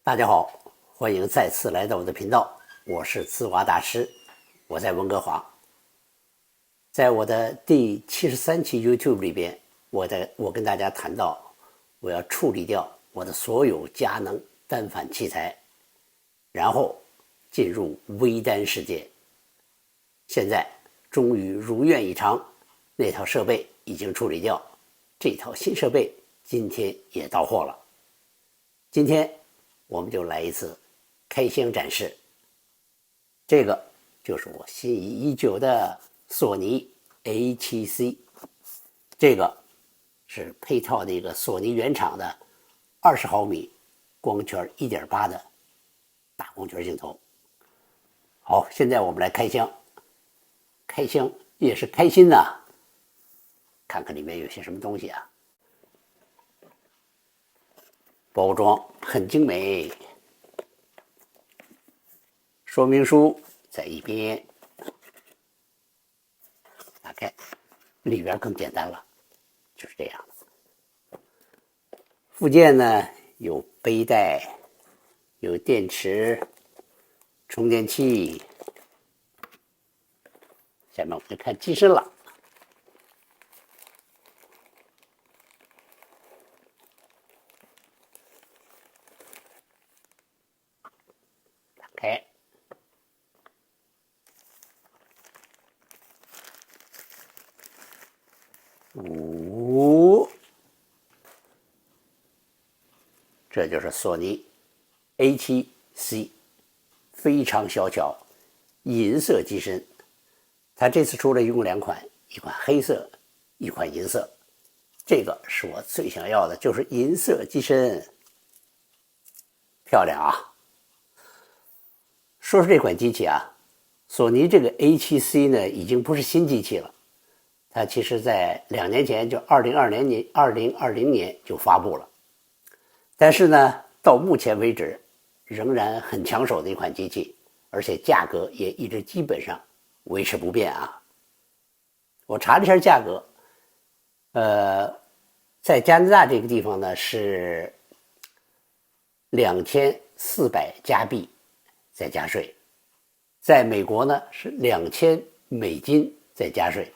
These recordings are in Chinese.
大家好，欢迎再次来到我的频道，我是自挖大师，我在温哥华。在我的第73期 YouTube 里边，我跟大家谈到，我要处理掉我的所有佳能单反器材，然后进入微单世界。现在终于如愿以偿，那套设备已经处理掉，这套新设备今天也到货了。今天我们就来一次开箱展示。这个就是我心仪已久的索尼 A7C， 这个是配套的一个索尼原厂的20毫米光圈 1.8 的大光圈镜头。好，现在我们来开箱。开箱也是开心呐，看看里面有些什么东西啊。包装很精美，说明书在一边，打开，里边更简单了，就是这样。附件呢有背带，有电池、充电器。下面我们就看机身了。打开，这就是索尼 A7C， 非常小巧，银色机身。它这次出了一共2款，一款黑色，一款银色。这个是我最想要的，就是银色机身，漂亮啊！说这款机器啊，索尼这个 A7C 呢，已经不是新机器了。它其实在2年前，就2020年就发布了。但是呢，到目前为止，仍然很抢手的一款机器，而且价格也一直基本上维持不变啊。我查了一下价格，在加拿大这个地方呢是2400加币再加税，在美国呢是2000美金再加税，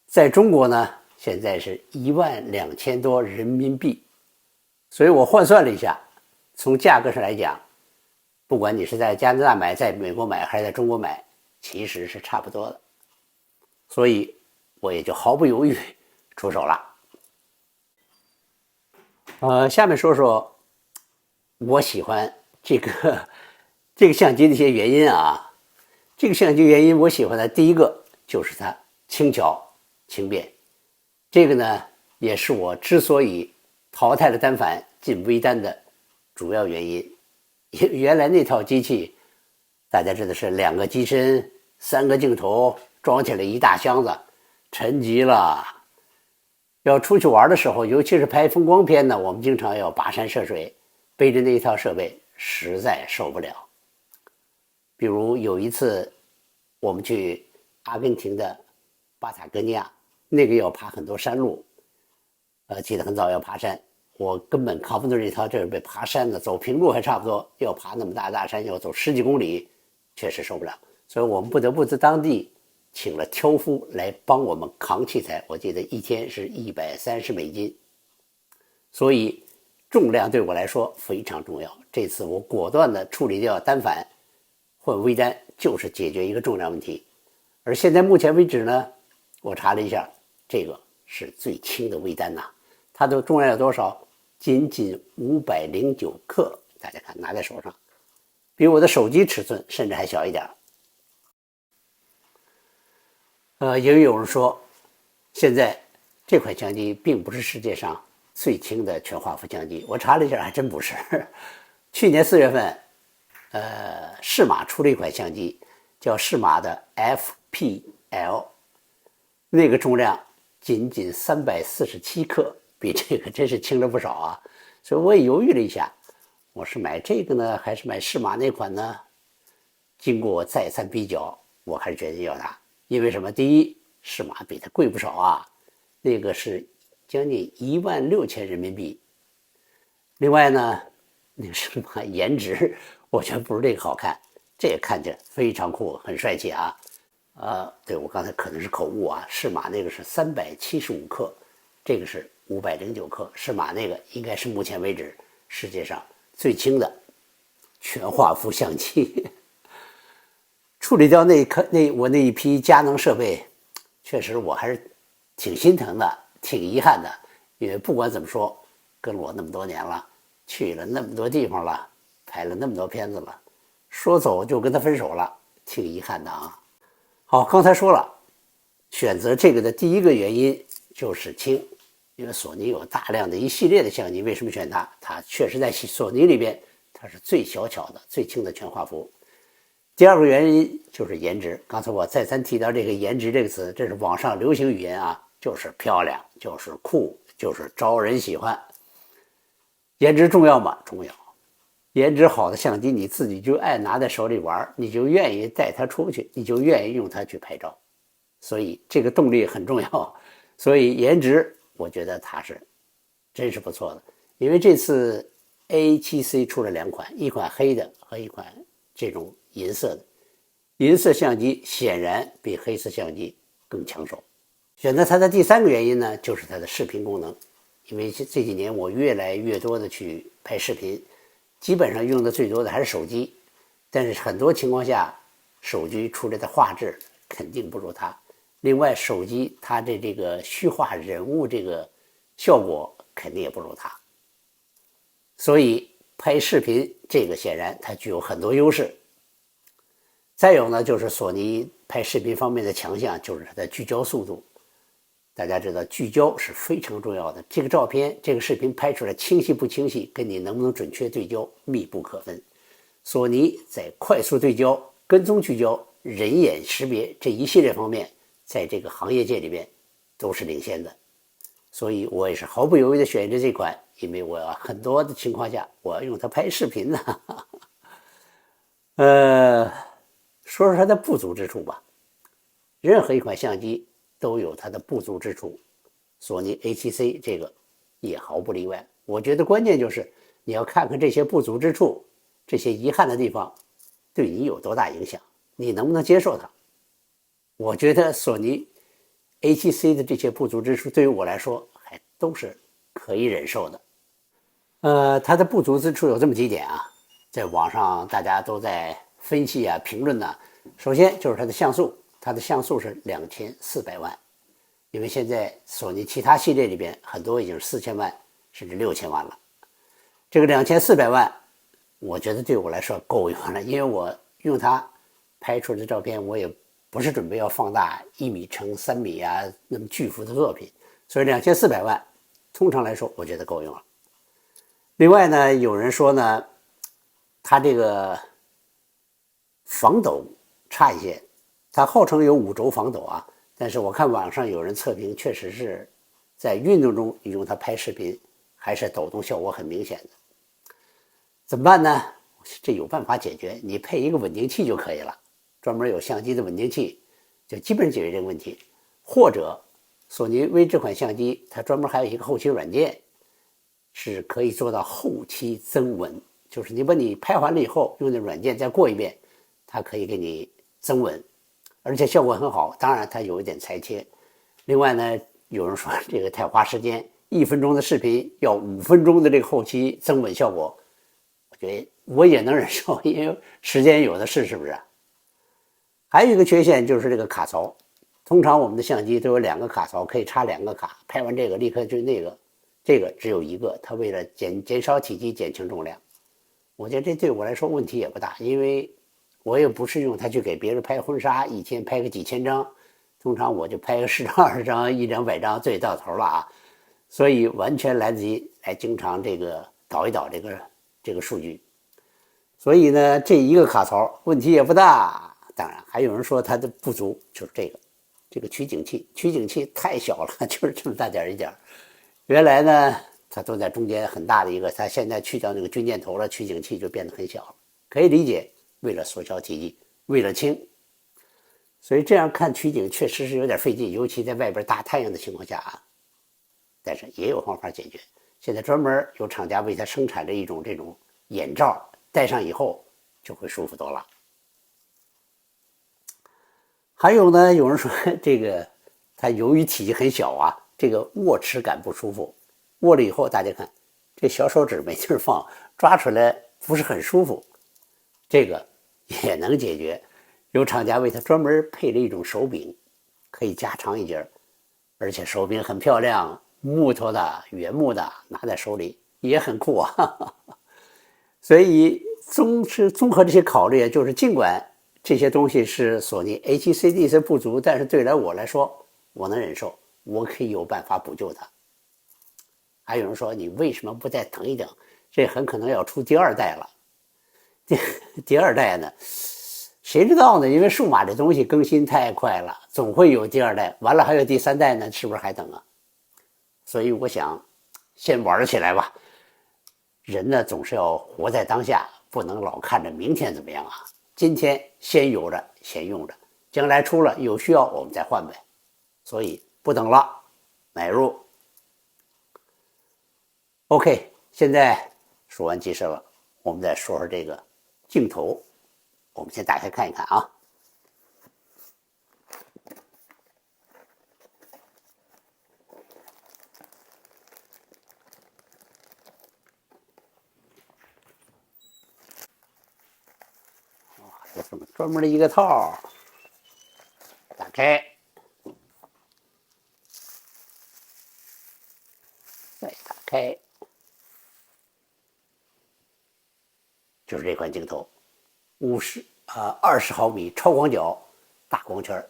在中国呢现在是12000多人民币。所以我换算了一下，从价格上来讲，不管你是在加拿大买、在美国买还是在中国买，其实是差不多的。所以我也就毫不犹豫出手了。下面说说我喜欢这个相机的一些原因啊。这个相机原因我喜欢的第一个就是它轻巧轻便，这个呢也是我之所以淘汰了单反进微单的主要原因。原来那套机器大家知道是2个机身3个镜头装起来一大箱子，沉极了。要出去玩的时候，尤其是拍风光片呢，我们经常要跋山涉水，背着那一套设备实在受不了。比如有一次我们去阿根廷的巴塔哥尼亚，那个要爬很多山路，起得很早要爬山，我根本扛不住这套，这是被爬山的，走平路还差不多，要爬那么大山，要走10几公里，确实受不了。所以我们不得不在当地请了挑夫来帮我们扛器材，我记得一天是130美金，所以重量对我来说非常重要。这次我果断的处理掉单反，换微单，就是解决一个重量问题。而现在目前为止呢，我查了一下，这个是最轻的微单呐，它的重量有多少？仅仅509克，大家看拿在手上，比我的手机尺寸甚至还小一点。也有人说，现在这款相机并不是世界上最轻的全画幅相机。我查了一下，还真不是。去年4月份，适马出了一款相机，叫适马的 FPL， 那个重量仅仅347克，比这个真是轻了不少啊。所以我也犹豫了一下，我是买这个呢，还是买适马那款呢？经过我再三比较，我还是决定要它。因为什么？第一，适马比它贵不少啊，那个是将近16000人民币。另外呢，那个什么颜值，我觉得不如这个好看。这也看起来非常酷，很帅气啊。对，我刚才可能是口误啊，适马那个是375克，这个是509克。适马那个应该是目前为止世界上最轻的全画幅相机。处理掉我那一批佳能设备，确实我还是挺心疼的，挺遗憾的。因为不管怎么说，跟了我那么多年了，去了那么多地方了，拍了那么多片子了，说走就跟他分手了，挺遗憾的啊。好，刚才说了，选择这个的第一个原因就是轻，因为索尼有大量的一系列的相机，为什么选它？它确实在索尼里边，它是最小巧的、最轻的全画幅。第二个原因就是颜值，刚才我再三提到这个颜值这个词，这是网上流行语言啊，就是漂亮，就是酷，就是招人喜欢。颜值重要吗？重要。颜值好的相机，你自己就爱拿在手里玩，你就愿意带它出去，你就愿意用它去拍照，所以这个动力很重要。所以颜值，我觉得它是真是不错的。因为这次 A7C 出了2款，一款黑的和一款这种银色的。银色相机显然比黑色相机更抢手。选择它的第三个原因呢，就是它的视频功能。因为这几年我越来越多的去拍视频，基本上用的最多的还是手机，但是很多情况下手机出来的画质肯定不如它。另外手机它的这个虚化人物这个效果肯定也不如它，所以拍视频这个显然它具有很多优势。再有呢，就是索尼拍视频方面的强项就是它的聚焦速度。大家知道聚焦是非常重要的，这个照片这个视频拍出来清晰不清晰跟你能不能准确对焦密不可分。索尼在快速对焦、跟踪聚焦、人眼识别这一系列方面，在这个行业界里边都是领先的，所以我也是毫不犹豫的选择这款，因为我很多的情况下我要用它拍视频呢。说说它的不足之处吧。任何一款相机都有它的不足之处，索尼 A7C 这个也毫不例外。我觉得关键就是你要看看这些不足之处，这些遗憾的地方对你有多大影响，你能不能接受它。我觉得索尼 A7C 的这些不足之处对于我来说还都是可以忍受的。它的不足之处有这么几点啊，在网上大家都在分析啊、评论啊。首先就是它的像素，它的像素是2400万，因为现在索尼其他系列里边很多已经是4000万甚至6000万了。这个2400万，我觉得对我来说够用了，因为我用它拍出来的照片，我也不是准备要放大1米乘3米啊那么巨幅的作品，所以2400万通常来说我觉得够用了。另外呢，有人说呢，它这个防抖差一些，它号称有5轴防抖啊，但是我看网上有人测评，确实是在运动中你用它拍视频，还是抖动效果很明显的。怎么办呢？这有办法解决，你配一个稳定器就可以了，专门有相机的稳定器，就基本解决这个问题。或者索尼微这款相机，它专门还有一个后期软件，是可以做到后期增稳，就是你把你拍完了以后，用那软件再过一遍，它可以给你增稳，而且效果很好。当然它有一点裁切。另外呢，有人说这个太花时间，1分钟的视频要5分钟的这个后期增稳效果，我觉得我也能忍受，因为时间有的是，是不是？还有一个缺陷就是这个卡槽，通常我们的相机都有2个卡槽，可以插2个卡，拍完这个立刻就那个，这个只有1个，它为了减少体积减轻重量。我觉得这对我来说问题也不大，因为我也不是用它去给别人拍婚纱，一天拍个几千张，通常我就拍个10张20张100-200张最到头了啊，所以完全来自于来经常这个导一导这个数据。所以呢，这一个卡槽问题也不大。当然还有人说它的不足就是这个取景器，取景器太小了，就是这么大点一点。原来呢它都在中间很大的一个，它现在去掉那个军舰头了，取景器就变得很小了，可以理解，为了缩小体积，为了轻。所以这样看取景确实是有点费劲，尤其在外边大太阳的情况下啊。但是也有方法解决，现在专门有厂家为它生产着一种这种眼罩戴上以后就会舒服多了。还有呢，有人说这个它由于体积很小啊，这个握持感不舒服，握了以后大家看这小手指没地儿放，抓出来不是很舒服，这个也能解决。有厂家为它专门配了一种手柄，可以加长一截，而且手柄很漂亮，木头的、原木的，拿在手里也很酷啊。所以综合这些考虑，就是尽管这些东西是索尼 HCD 是不足，但是对我来说，我能忍受，我可以有办法补救它。还有人说你为什么不再等一等？这很可能要出第二代了。第二代呢？谁知道呢？因为数码这东西更新太快了，总会有第二代。完了还有第三代呢，是不是还等啊？所以我想，先玩起来吧。人呢总是要活在当下，不能老看着明天怎么样啊。今天先有着，先用着，将来出了有需要我们再换呗。所以不等了，买入。OK， 现在说完机身了，我们再说说这个镜头。我们先打开看一看啊。这是专门的一个套，打开，再打开，就是这款镜头，20毫米超广角大光圈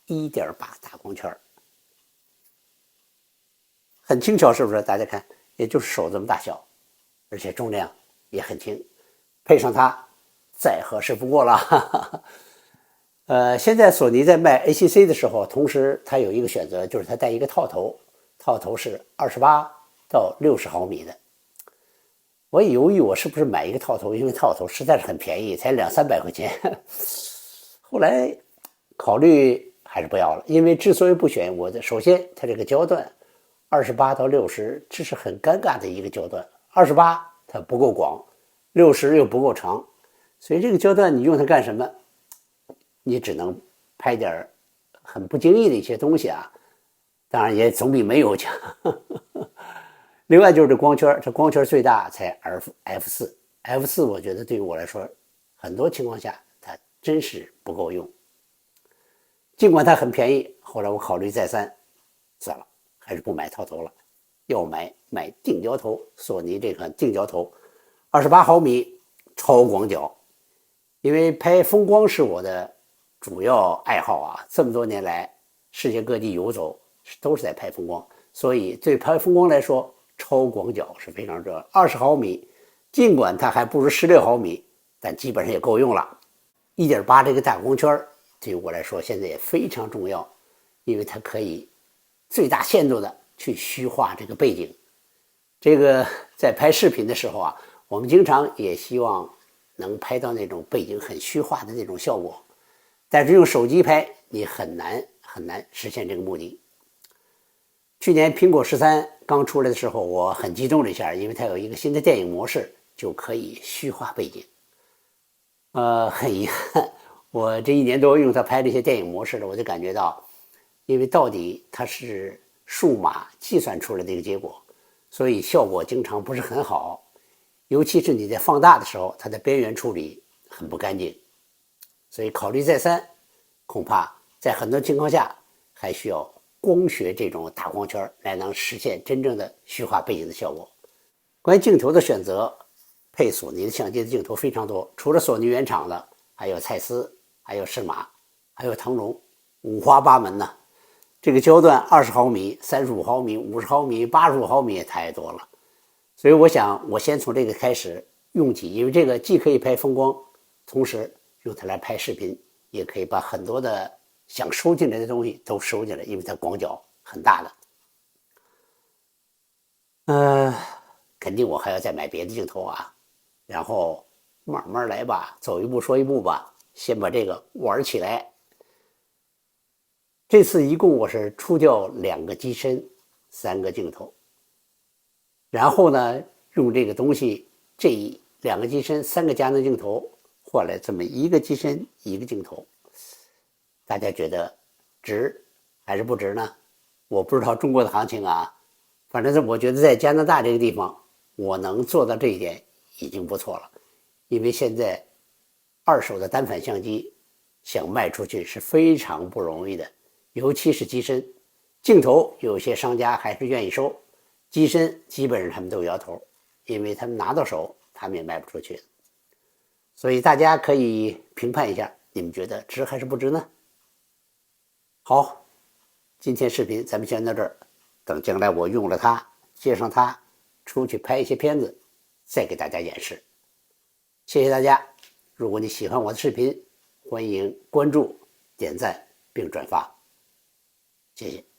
，1.8大光圈，很轻巧，是不是？大家看，也就是手这么大小，而且重量也很轻，配上它再合适不过了。现在索尼在卖 ACC 的时候，同时它有一个选择，就是它带一个套头，套头是28到60毫米的。我也犹豫我是不是买一个套头，因为套头实在是很便宜，才200-300块钱。后来考虑还是不要了，因为之所以不选，首先它这个焦段28到60，这是很尴尬的一个焦段。28它不够广，60又不够长，所以这个焦段你用它干什么？你只能拍点很不经意的一些东西啊，当然也总比没有强。另外就是这光圈，这光圈最大才 F4，F4 我觉得对于我来说，很多情况下它真是不够用。尽管它很便宜，后来我考虑再三，算了，还是不买套头了，要买定焦头，索尼这款定焦头，28毫米超广角，因为拍风光是我的主要爱好啊，这么多年来世界各地游走都是在拍风光，所以对拍风光来说，超广角是非常重要。20毫米，尽管它还不如16毫米，但基本上也够用了。1.8这个大光圈对于我来说现在也非常重要，因为它可以最大限度的去虚化这个背景。这个在拍视频的时候啊，我们经常也希望能拍到那种背景很虚化的那种效果，但是用手机拍你很难实现这个目的。去年苹果13刚出来的时候，我很激动了一下，因为它有一个新的电影模式，就可以虚化背景。很遗憾，我这1年多用它拍这些电影模式了，我就感觉到，因为到底它是数码计算出来的一个结果，所以效果经常不是很好，尤其是你在放大的时候，它的边缘处理很不干净，所以考虑再三，恐怕在很多情况下还需要光学这种大光圈来能实现真正的虚化背景的效果。关于镜头的选择，配索尼的相机的镜头非常多，除了索尼原厂的，还有蔡司，还有适马，还有腾龙，五花八门呢。这个焦段20毫米、35毫米、50毫米、85毫米也太多了，所以我想我先从这个开始用起，因为这个既可以拍风光，同时用它来拍视频，也可以把很多的想收进来的东西都收进来，因为它广角很大的。肯定我还要再买别的镜头啊，然后慢慢来吧，走一步说一步吧，先把这个玩起来。这次一共我是出掉2个机身，3个镜头，然后呢，用这个东西，这2个机身3个佳能镜头换来这么1个机身1个镜头，大家觉得值还是不值呢？我不知道中国的行情啊，反正是我觉得在加拿大这个地方，我能做到这一点已经不错了。因为现在二手的单反相机想卖出去是非常不容易的，尤其是机身。镜头有些商家还是愿意收，机身基本上他们都摇头，因为他们拿到手他们也卖不出去。所以大家可以评判一下，你们觉得值还是不值呢？好，今天视频咱们先到这儿，等将来我用了它，接上它出去拍一些片子，再给大家演示。谢谢大家，如果你喜欢我的视频，欢迎关注、点赞并转发，谢谢。